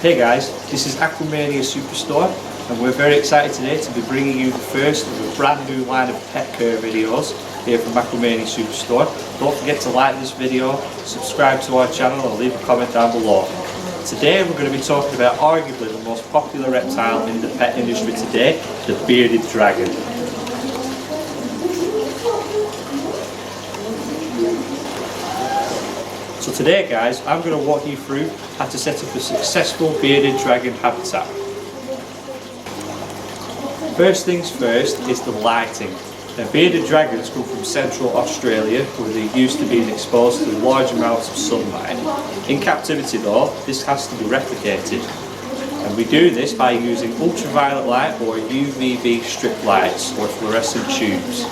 Hey guys, this is Aquamania Superstore and we're very excited today to be bringing you the first of a brand new line of pet care videos here from Aquamania Superstore. Don't forget to like this video, subscribe to our channel and leave a comment down below. Today we're going to be talking about arguably the most popular reptile in the pet industry today, the bearded dragon. So today guys, I'm going to walk you through how to set up a successful bearded dragon habitat. First things first is the lighting. Now, bearded dragons come from central Australia where they're used to being exposed to large amounts of sunlight. In captivity though, this has to be replicated. And we do this by using ultraviolet light or UVB strip lights or fluorescent tubes.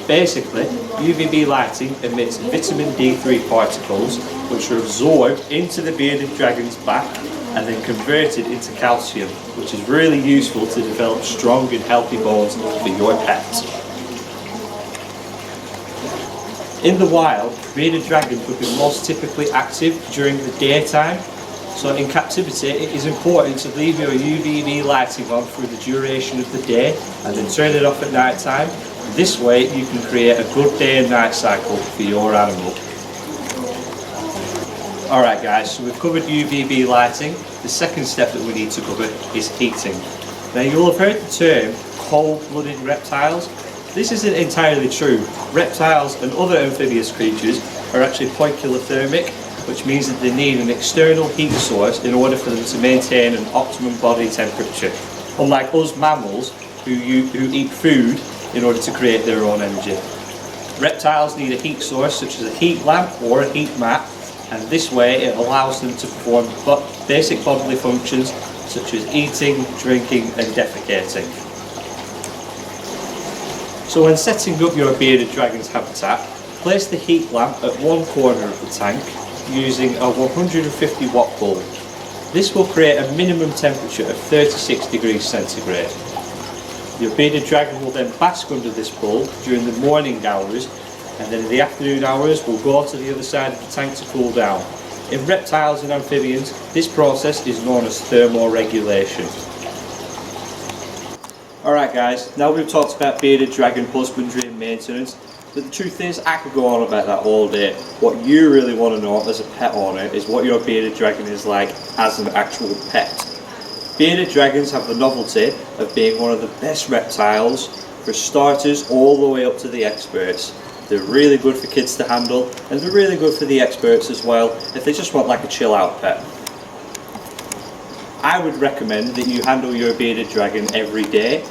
Basically, UVB lighting emits vitamin D3 particles which are absorbed into the bearded dragon's back and then converted into calcium, which is really useful to develop strong and healthy bones for your pet. In the wild, bearded dragons would be most typically active during the daytime, so in captivity it is important to leave your UVB lighting on through the duration of the day and then turn it off at night time. This way you can create a good day and night cycle for your animal. Alright guys, so we've covered UVB lighting. The second step that we need to cover is heating. Now you'll have heard the term cold-blooded reptiles. This isn't entirely true. Reptiles and other amphibious creatures are actually poikilothermic, which means that they need an external heat source in order for them to maintain an optimum body temperature. Unlike us mammals who eat food in order to create their own energy. Reptiles need a heat source such as a heat lamp or a heat mat, and this way it allows them to perform basic bodily functions such as eating, drinking and defecating. So when setting up your bearded dragon's habitat, place the heat lamp at one corner of the tank using a 150 watt bulb. This will create a minimum temperature of 36 degrees centigrade. Your bearded dragon will then bask under this bulb during the morning hours, and then in the afternoon hours will go to the other side of the tank to cool down. In reptiles and amphibians, this process is known as thermoregulation. Alright guys, now we've talked about bearded dragon husbandry and maintenance, but the truth is I could go on about that all day. What you really want to know as a pet owner is what your bearded dragon is like as an actual pet. Bearded dragons have the novelty of being one of the best reptiles for starters all the way up to the experts. They're really good for kids to handle and they're really good for the experts as well if they just want like a chill out pet. I would recommend that you handle your bearded dragon every day.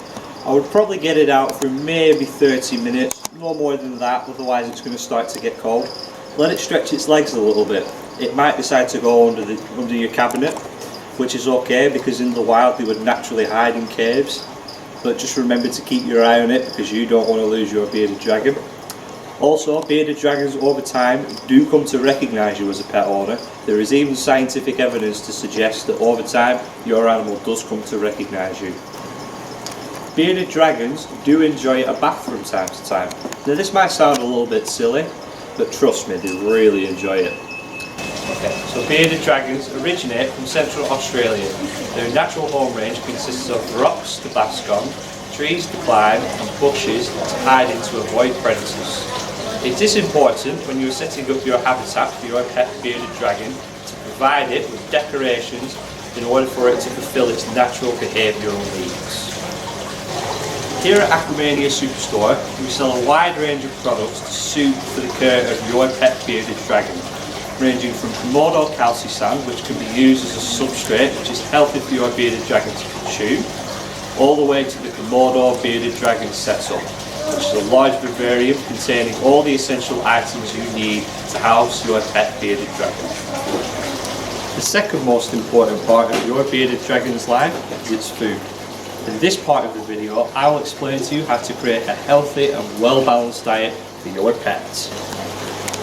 I would probably get it out for maybe 30 minutes, no more than that, otherwise it's going to start to get cold. Let it stretch its legs a little bit. It might decide to go under your cabinet, which is okay because in the wild they would naturally hide in caves, but just remember to keep your eye on it because you don't want to lose your bearded dragon. Also, bearded dragons over time do come to recognise you as a pet owner. There is even scientific evidence to suggest that over time your animal does come to recognise you. Bearded dragons do enjoy a bath from time to time. Now this might sound a little bit silly, but trust me, they really enjoy it. Okay, so bearded dragons originate from central Australia. Their natural home range consists of rocks to bask on, trees to climb and bushes to hide in to avoid predators. It is important when you're setting up your habitat for your pet bearded dragon to provide it with decorations in order for it to fulfill its natural behavioural needs. Here at Aquamania Superstore we sell a wide range of products to suit for the care of your pet bearded dragon, ranging from Komodo calcisand, which can be used as a substrate which is healthy for your bearded dragon to consume, all the way to the Komodo bearded dragon setup, which is a large vivarium containing all the essential items you need to house your pet bearded dragon. The second most important part of your bearded dragon's life is its food. In this part of the video, I will explain to you how to create a healthy and well-balanced diet for your pets.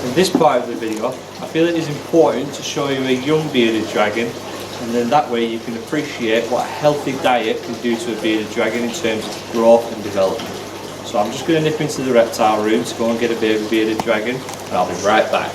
In this part of the video, I feel it is important to show you a young bearded dragon, and then that way you can appreciate what a healthy diet can do to a bearded dragon in terms of growth and development. So I'm just going to nip into the reptile room to go and get a baby bearded dragon, and I'll be right back.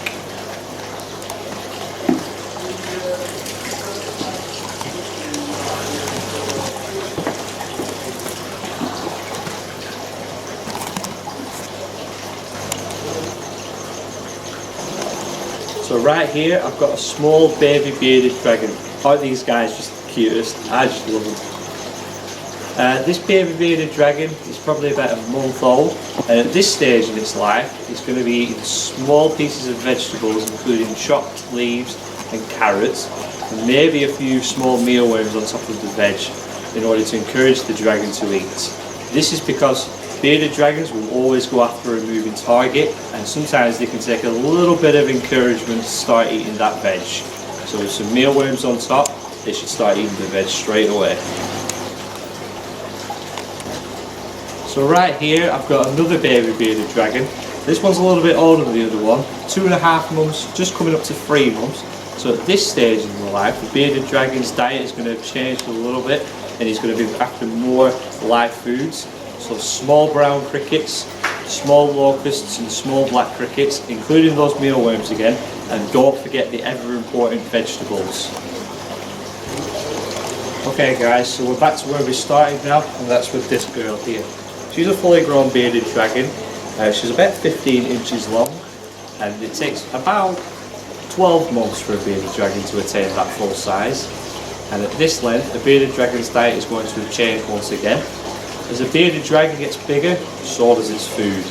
So right here I've got a small baby bearded dragon. Aren't these guys just the cutest? I just love them. This baby bearded dragon is probably about a month old, and at this stage in its life it's going to be eating small pieces of vegetables including chopped leaves and carrots, and maybe a few small mealworms on top of the veg in order to encourage the dragon to eat. This is because bearded dragons will always go after a moving target, and sometimes they can take a little bit of encouragement to start eating that veg. So with some mealworms on top, they should start eating the veg straight away. So right here I've got another baby bearded dragon. This one's a little bit older than the other one, 2.5 months, just coming up to 3 months. So at this stage in the life, the bearded dragon's diet is going to have changed a little bit, and he's going to be after more live foods. So small brown crickets, small locusts and small black crickets, including those mealworms again, and don't forget the ever important vegetables. Okay guys, so we're back to where we started now, and that's with this girl here. She's a fully grown bearded dragon. She's about 15 inches long, and it takes about 12 months for a bearded dragon to attain that full size. And at this length, a bearded dragon's diet is going to have changed once again. As a bearded dragon gets bigger, so does its food.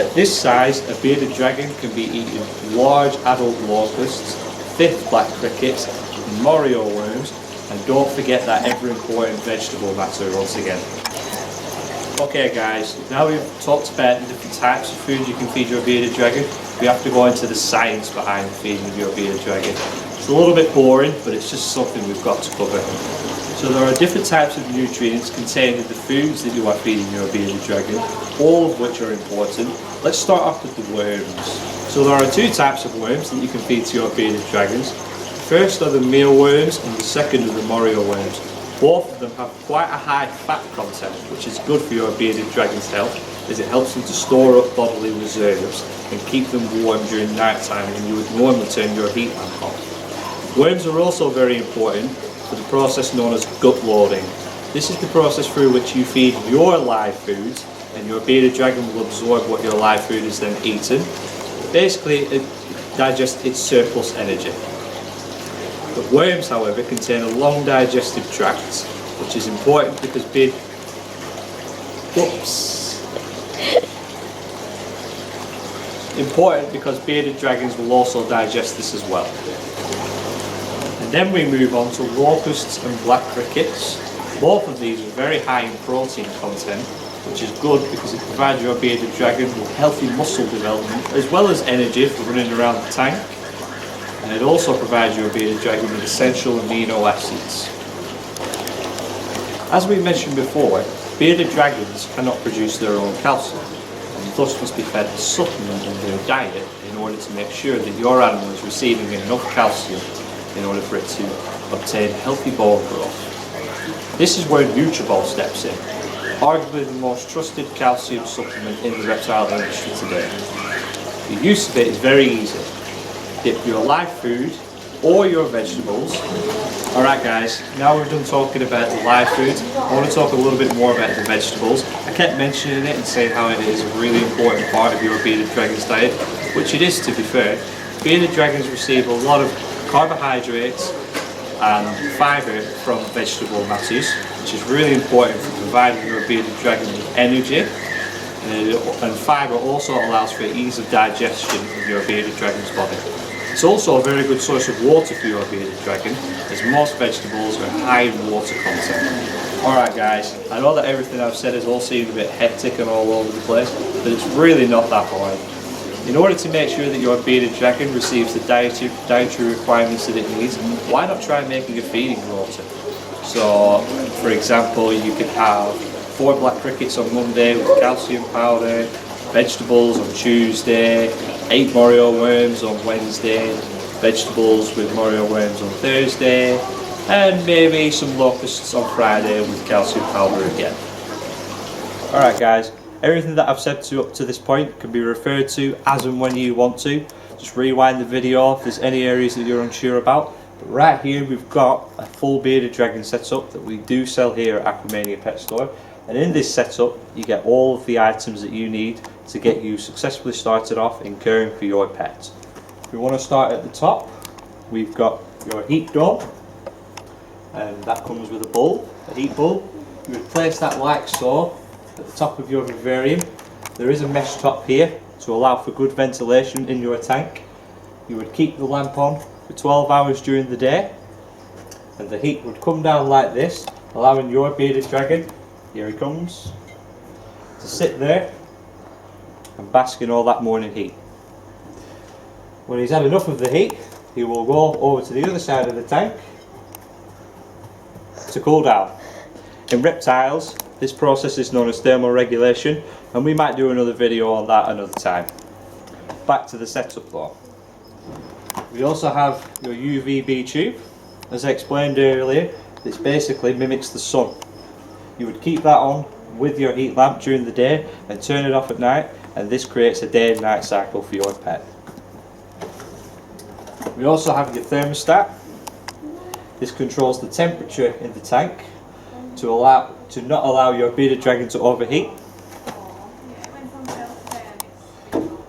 At this size, a bearded dragon can be eating large adult locusts, thick black crickets, morio worms, and don't forget that ever important vegetable matter once again. Okay guys, now we've talked about the different types of food you can feed your bearded dragon, we have to go into the science behind feeding your bearded dragon. It's a little bit boring, but it's just something we've got to cover. So there are different types of nutrients contained in the foods that you are feeding your bearded dragon, all of which are important. Let's start off with the worms. So there are 2 types of worms that you can feed to your bearded dragons. The first are the mealworms, and the second are the morio worms. Both of them have quite a high fat content, which is good for your bearded dragon's health, as it helps them to store up bodily reserves and keep them warm during night time when you would normally turn your heat lamp on. Worms are also very important for the process known as gut loading. This is the process through which you feed your live foods, and your bearded dragon will absorb what your live food is then eaten. Basically, it digests its surplus energy. But worms, however, contain a long digestive tract, which is important because bearded dragons will also digest this as well. And then we move on to locusts and black crickets. Both of these are very high in protein content, which is good because it provides your bearded dragon with healthy muscle development as well as energy for running around the tank. And it also provides your bearded dragon with essential amino acids. As we mentioned before, bearded dragons cannot produce their own calcium, and thus must be fed a supplement in their diet in order to make sure that your animal is receiving enough calcium in order for it to obtain healthy bone growth. This is where Nutribol steps in, arguably the most trusted calcium supplement in the reptile industry today. The use of it is very easy. Dip your live food or your vegetables. Alright guys, now we're done talking about the live foods, I want to talk a little bit more about the vegetables. I kept mentioning it and saying how it is a really important part of your bearded dragon's diet, which it is to be fair. Bearded dragons receive a lot of carbohydrates and fibre from vegetable matters, which is really important for providing your bearded dragon with energy. And fibre also allows for ease of digestion of your bearded dragon's body. It's also a very good source of water for your bearded dragon, as most vegetables are high in water content. Alright guys, I know that everything I've said has all seemed a bit hectic and all over the place, but it's really not that hard. In order to make sure that your bearded dragon receives the dietary requirements that it needs, why not try making a feeding rota? So, for example, you could have 4 black crickets on Monday with calcium powder, vegetables on Tuesday, 8 morio worms on Wednesday, vegetables with morio worms on Thursday, and maybe some locusts on Friday with calcium powder again. Alright guys, everything that I've said up to this point can be referred to as and when you want to. Just rewind the video if there's any areas that you're unsure about. But right here we've got a full bearded dragon setup that we do sell here at Aquamania Pet Store. And in this setup you get all of the items that you need to get you successfully started off in caring for your pet. We want to start at the top. We've got your heat dome, and that comes with a bulb, a heat bulb. You would place that like so at the top of your vivarium. There is a mesh top here to allow for good ventilation in your tank. You would keep the lamp on for 12 hours during the day, and the heat would come down like this, allowing your bearded dragon, here he comes, to sit there and bask in all that morning heat. When he's had enough of the heat, he will go over to the other side of the tank to cool down. In reptiles, this process is known as thermal regulation, and we might do another video on that another time. Back to the setup though. We also have your UVB tube. As I explained earlier, this basically mimics the sun. You would keep that on with your heat lamp during the day and turn it off at night, and this creates a day and night cycle for your pet. We also have your thermostat. This controls the temperature in the tank to not allow your bearded dragon to overheat.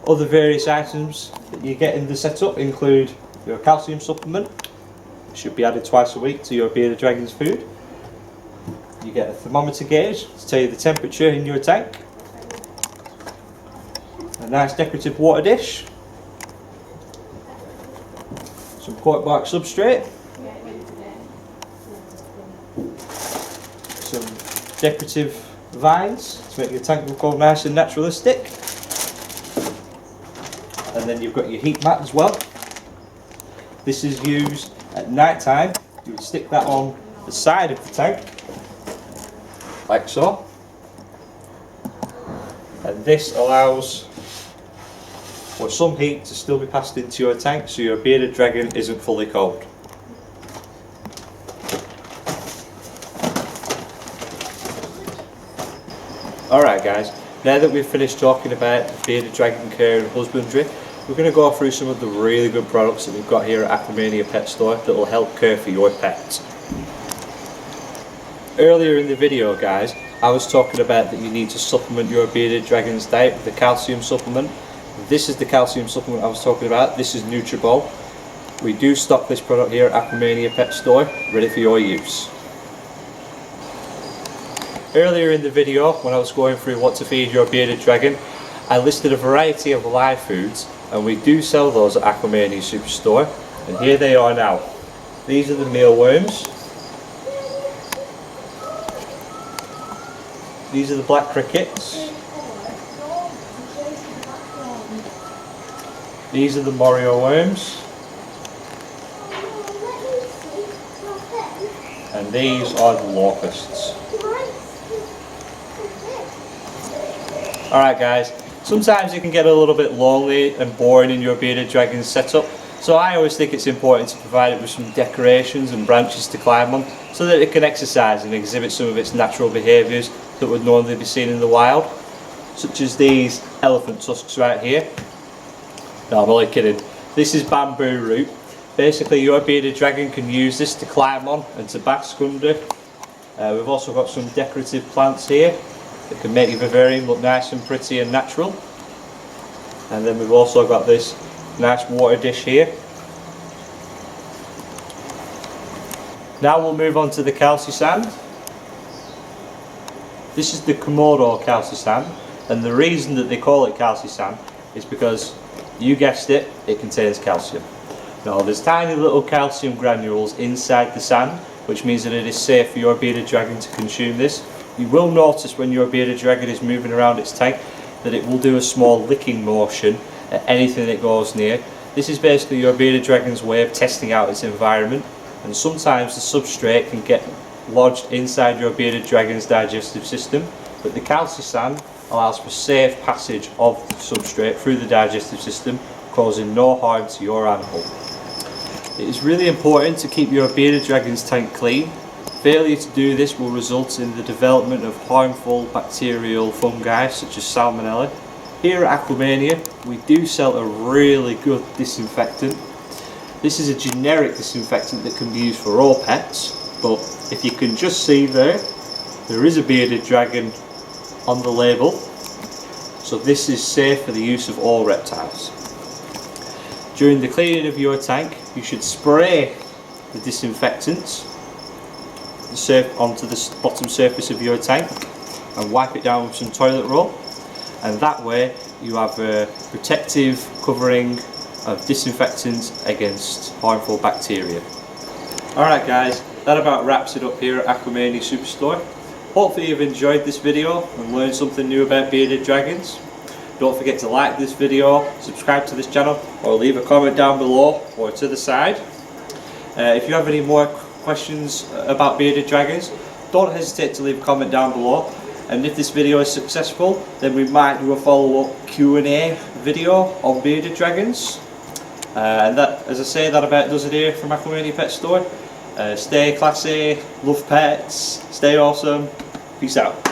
Other various items that you get in the setup include your calcium supplement. It should be added twice a week to your bearded dragon's food. You get a thermometer gauge to tell you the temperature in your tank. A nice decorative water dish. Some cork bark substrate. Some decorative vines to make your tank look all nice and naturalistic. And then you've got your heat mat as well. This is used at night time. You would stick that on the side of the tank, like so. And this allows for some heat to still be passed into your tank, so your bearded dragon isn't fully cold. Alright guys, now that we've finished talking about bearded dragon care and husbandry, we're going to go through some of the really good products that we've got here at Aquamania Pet Store that will help care for your pets. Earlier in the video guys, I was talking about that you need to supplement your bearded dragon's diet with a calcium supplement. This is the calcium supplement I was talking about. This is Nutribol. We do stock this product here at Aquamania Pet Store, ready for your use. Earlier in the video, when I was going through what to feed your bearded dragon, I listed a variety of live foods, and we do sell those at Aquamania Superstore, and here they are now. These are the mealworms. These are the black crickets. These are the Morio worms. And these are the locusts. Alright guys, sometimes it can get a little bit lonely and boring in your bearded dragon setup, so I always think it's important to provide it with some decorations and branches to climb on so that it can exercise and exhibit some of its natural behaviours that would normally be seen in the wild, such as these elephant tusks right here. No, I'm only kidding. This is bamboo root. Basically your bearded dragon can use this to climb on and to bask under. We've also got some decorative plants here that can make your vivarium look nice and pretty and natural. And then we've also got this nice water dish here. Now we'll move on to the calci sand. This is the Komodo calci sand, and the reason that they call it calci sand is because, you guessed it, it contains calcium. Now there's tiny little calcium granules inside the sand, which means that it is safe for your bearded dragon to consume this. You will notice when your bearded dragon is moving around its tank that it will do a small licking motion at anything it goes near. This is basically your bearded dragon's way of testing out its environment, and sometimes the substrate can get lodged inside your bearded dragon's digestive system, but the calci sand allows for safe passage of the substrate through the digestive system, causing no harm to your animal. It is really important to keep your bearded dragon's tank clean. Failure to do this will result in the development of harmful bacterial fungi such as salmonella. Here at Aquamania we do sell a really good disinfectant. This is a generic disinfectant that can be used for all pets, but if you can just see there is a bearded dragon on the label, so this is safe for the use of all reptiles. During the cleaning of your tank, you should spray the disinfectant onto the bottom surface of your tank and wipe it down with some toilet roll, and that way you have a protective covering of disinfectant against harmful bacteria. Alright guys, that about wraps it up here at Aquamania Superstore. Hopefully you've enjoyed this video and learned something new about bearded dragons. Don't forget to like this video, subscribe to this channel, or leave a comment down below or to the side. If you have any more questions about bearded dragons, don't hesitate to leave a comment down below. And if this video is successful, then we might do a follow-up Q&A video on bearded dragons. And that, as I say, that about does it here from Aquamania Pet Store. Stay classy, love pets, stay awesome, peace out.